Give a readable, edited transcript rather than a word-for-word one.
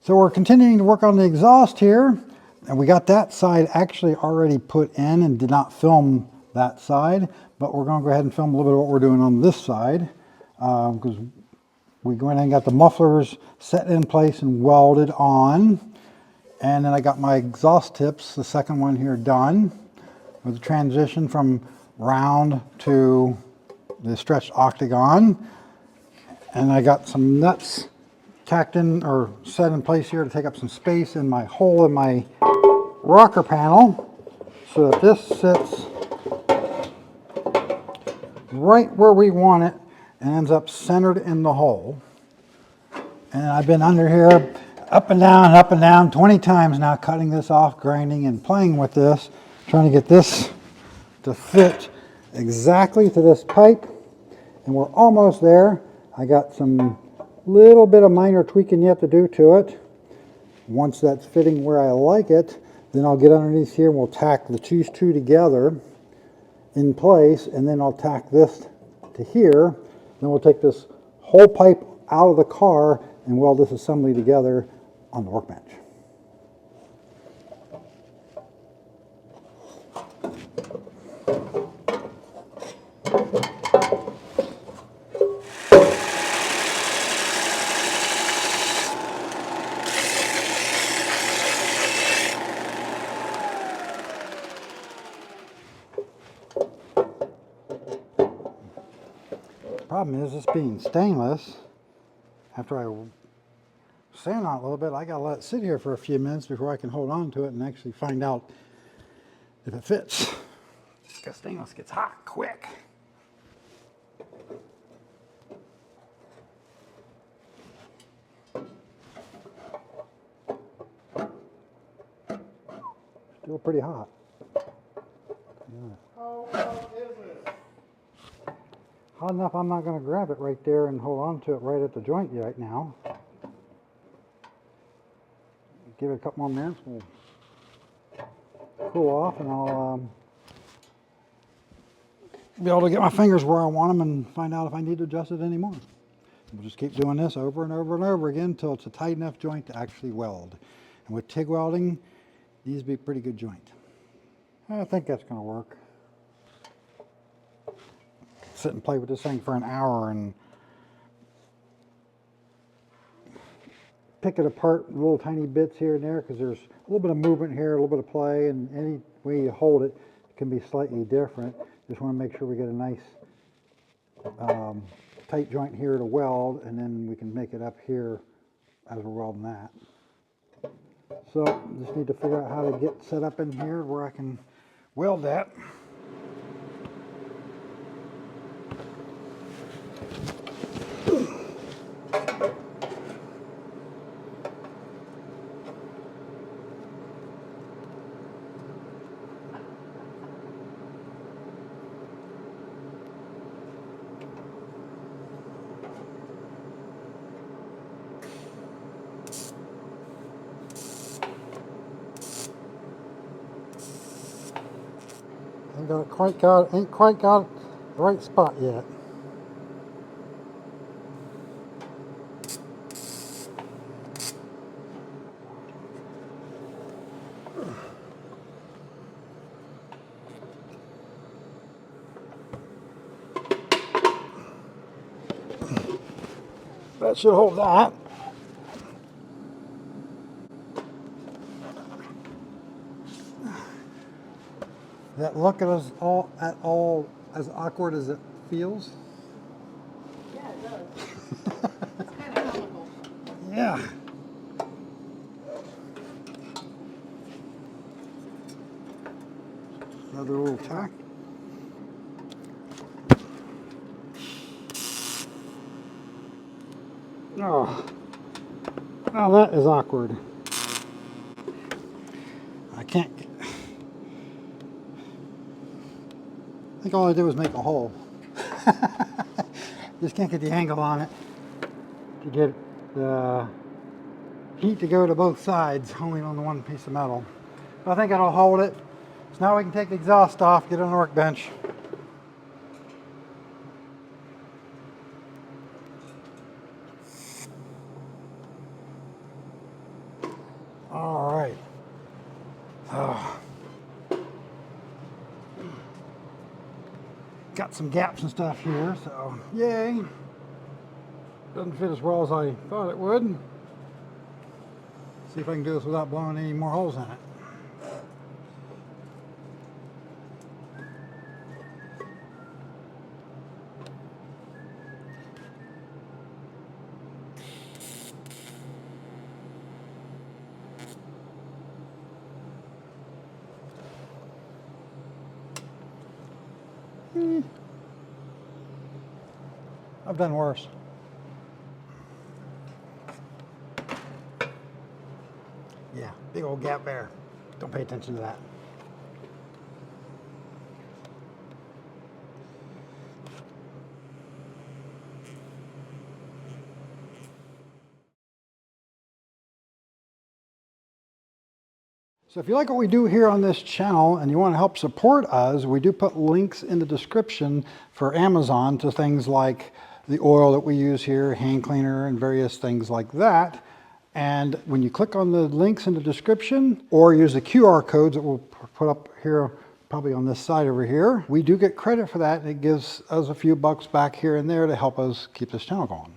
So we're continuing to work on the exhaust here, and we got that side actually already put in and did not film that side, but we're going to go ahead and film a little bit of what we're doing on this side, because we went and got the mufflers set in place and welded on, and then I got my exhaust tips, the second one here, done with the transition from round to the stretched octagon, and I got some nuts tacked in or set in place here to take up some space in my hole in my rocker panel, so that this sits right where we want it and ends up centered in the hole. And I've been under here up and down 20 times now, cutting this off, grinding and playing with this, trying to get this to fit exactly to this pipe, and we're almost there. I got some little bit of minor tweaking yet to do to it. Once that's fitting where I like it, then I'll get underneath here and we'll tack the two together in place, and then I'll tack this to here. Then we'll take this whole pipe out of the car and weld this assembly together on the workbench. Problem is, this being stainless, after I sand on it a little bit, I gotta let it sit here for a few minutes before I can hold on to it and actually find out if it fits. Because stainless gets hot quick. Still pretty hot. Yeah. How hot is it? Hot enough I'm not going to grab it right there and hold on to it right at the joint right now. Give it a couple more minutes, we'll cool off, and I'll be able to get my fingers where I want them and find out if I need to adjust it anymore. We'll just keep doing this over and over and over again until it's a tight enough joint to actually weld. And with TIG welding, these would be a pretty good joint. I think that's going to work. Sit and play with this thing for an hour and pick it apart in little tiny bits here and there, because there's a little bit of movement here, a little bit of play, and any way you hold it can be slightly different. Just want to make sure we get a nice tight joint here to weld, and then we can make it up here as we're welding that. So just need to figure out how to get set up in here where I can weld that. Ain't quite got the right spot yet. That should hold that. That look at us at all as awkward as it feels? Yeah, it does. It's kind of comical. Yeah. Another little tack. Oh, now that is awkward. I can't get, I think all I did was make a hole. Just can't get the angle on it to get the heat to go to both sides, only on the one piece of metal. But I think it'll hold it. So now we can take the exhaust off, get it on the workbench. Got some gaps and stuff here, so yay. Doesn't fit as well as I thought it would. See if I can do this without blowing any more holes in it. I've done worse. Yeah, big old gap there. Don't pay attention to that. So if you like what we do here on this channel and you want to help support us, we do put links in the description for Amazon to things like the oil that we use here, hand cleaner, and various things like that. And when you click on the links in the description or use the QR codes that we'll put up here, probably on this side over here, we do get credit for that, and it gives us a few bucks back here and there to help us keep this channel going.